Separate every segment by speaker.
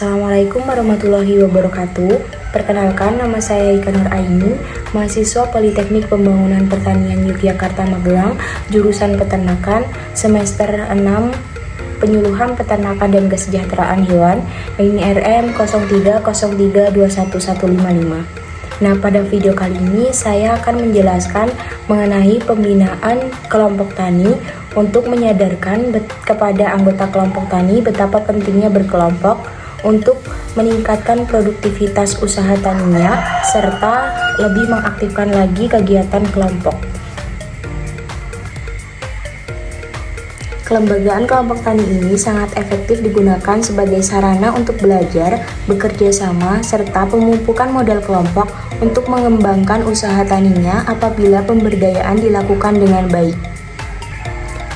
Speaker 1: Assalamualaikum warahmatullahi wabarakatuh. Perkenalkan, nama saya Ika Nur Aini, mahasiswa Politeknik Pembangunan Pertanian Yogyakarta Magelang, jurusan Peternakan, semester 6, Penyuluhan Peternakan dan Kesejahteraan Hewan, NIRM 0303211155. Nah, pada video kali ini saya akan menjelaskan mengenai pembinaan kelompok tani untuk menyadarkan kepada anggota kelompok tani betapa pentingnya berkelompok untuk meningkatkan produktivitas usaha taninya serta lebih mengaktifkan lagi kegiatan kelompok. Kelembagaan kelompok tani ini sangat efektif digunakan sebagai sarana untuk belajar, bekerja sama, serta pemupukan modal kelompok untuk mengembangkan usaha taninya apabila pemberdayaan dilakukan dengan baik.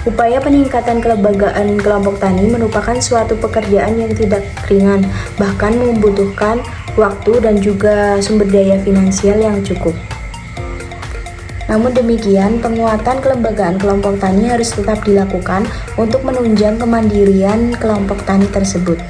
Speaker 1: Upaya peningkatan kelembagaan kelompok tani merupakan suatu pekerjaan yang tidak ringan, bahkan membutuhkan waktu dan juga sumber daya finansial yang cukup. Namun demikian, penguatan kelembagaan kelompok tani harus tetap dilakukan untuk menunjang kemandirian kelompok tani tersebut.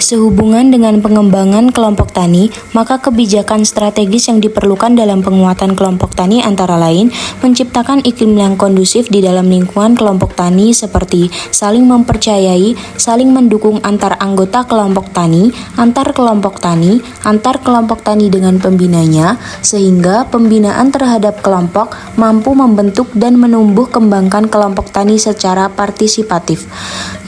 Speaker 1: Sehubungan dengan pengembangan kelompok tani, maka kebijakan strategis yang diperlukan dalam penguatan kelompok tani antara lain menciptakan iklim yang kondusif di dalam lingkungan kelompok tani seperti saling mempercayai, saling mendukung antar anggota kelompok tani, antar kelompok tani dengan pembinanya, sehingga pembinaan terhadap kelompok mampu membentuk dan menumbuh kembangkan kelompok tani secara partisipatif.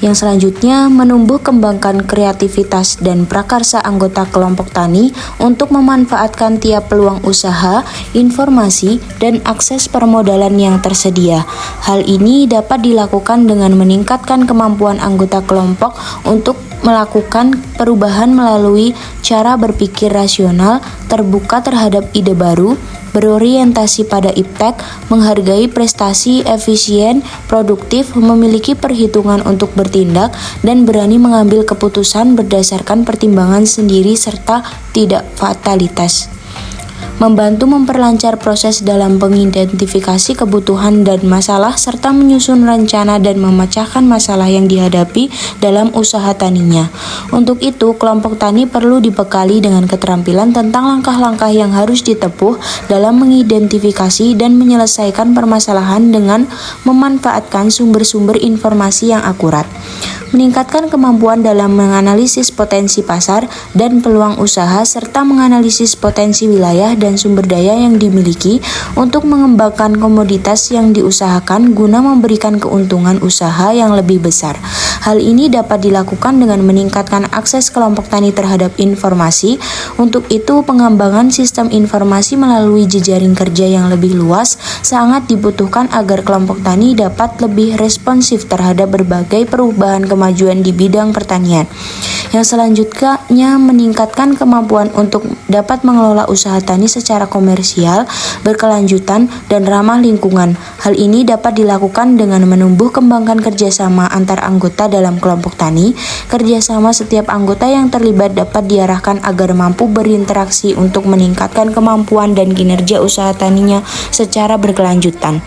Speaker 1: Yang selanjutnya, menumbuh kembangkan kreativitas dan prakarsa anggota kelompok tani untuk memanfaatkan tiap peluang usaha, informasi, dan akses permodalan yang tersedia. Hal ini dapat dilakukan dengan meningkatkan kemampuan anggota kelompok untuk melakukan perubahan melalui cara berpikir rasional, terbuka terhadap ide baru, berorientasi pada iptek, menghargai prestasi, efisien, produktif, memiliki perhitungan untuk bertindak, dan berani mengambil keputusan berdasarkan pertimbangan sendiri serta tidak fatalitas. Membantu memperlancar proses dalam mengidentifikasi kebutuhan dan masalah serta menyusun rencana dan memecahkan masalah yang dihadapi dalam usaha taninya. Untuk itu, kelompok tani perlu dibekali dengan keterampilan tentang langkah-langkah yang harus ditempuh dalam mengidentifikasi dan menyelesaikan permasalahan dengan memanfaatkan sumber-sumber informasi yang akurat. Meningkatkan kemampuan dalam menganalisis potensi pasar dan peluang usaha serta menganalisis potensi wilayah dan sumber daya yang dimiliki untuk mengembangkan komoditas yang diusahakan guna memberikan keuntungan usaha yang lebih besar. Hal ini dapat dilakukan dengan meningkatkan akses kelompok tani terhadap informasi. Untuk itu, pengembangan sistem informasi melalui jejaring kerja yang lebih luas sangat dibutuhkan agar kelompok tani dapat lebih responsif terhadap berbagai perubahan kemajuan di bidang pertanian. Yang selanjutnya, meningkatkan kemampuan untuk dapat mengelola usaha tani secara komersial, berkelanjutan, dan ramah lingkungan. Hal ini dapat dilakukan dengan menumbuh kembangkan kerjasama antar anggota dalam kelompok tani. Kerjasama setiap anggota yang terlibat dapat diarahkan agar mampu berinteraksi untuk meningkatkan kemampuan dan kinerja usaha taninya secara berkelanjutan.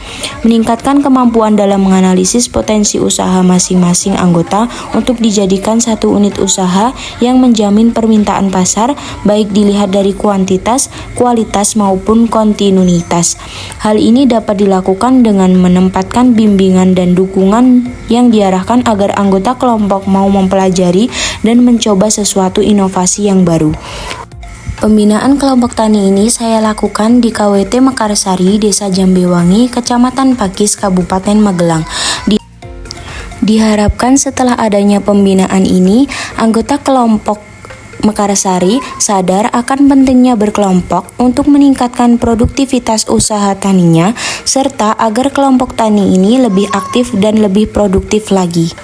Speaker 1: Meningkatkan kemampuan dalam menganalisis potensi usaha masing-masing anggota untuk dijadikan satu unit usaha yang menjamin permintaan pasar, baik dilihat dari kuantitas, kualitas maupun kontinuitas. Hal ini dapat dilakukan dengan menempatkan bimbingan dan dukungan yang diarahkan agar anggota kelompok mau mempelajari dan mencoba sesuatu inovasi yang baru. Pembinaan kelompok tani ini saya lakukan di KWT Mekarsari, Desa Jambewangi, Kecamatan Pakis, Kabupaten Magelang. Diharapkan setelah adanya pembinaan ini, anggota kelompok Mekarsari sadar akan pentingnya berkelompok untuk meningkatkan produktivitas usaha taninya, serta agar kelompok tani ini lebih aktif dan lebih produktif lagi.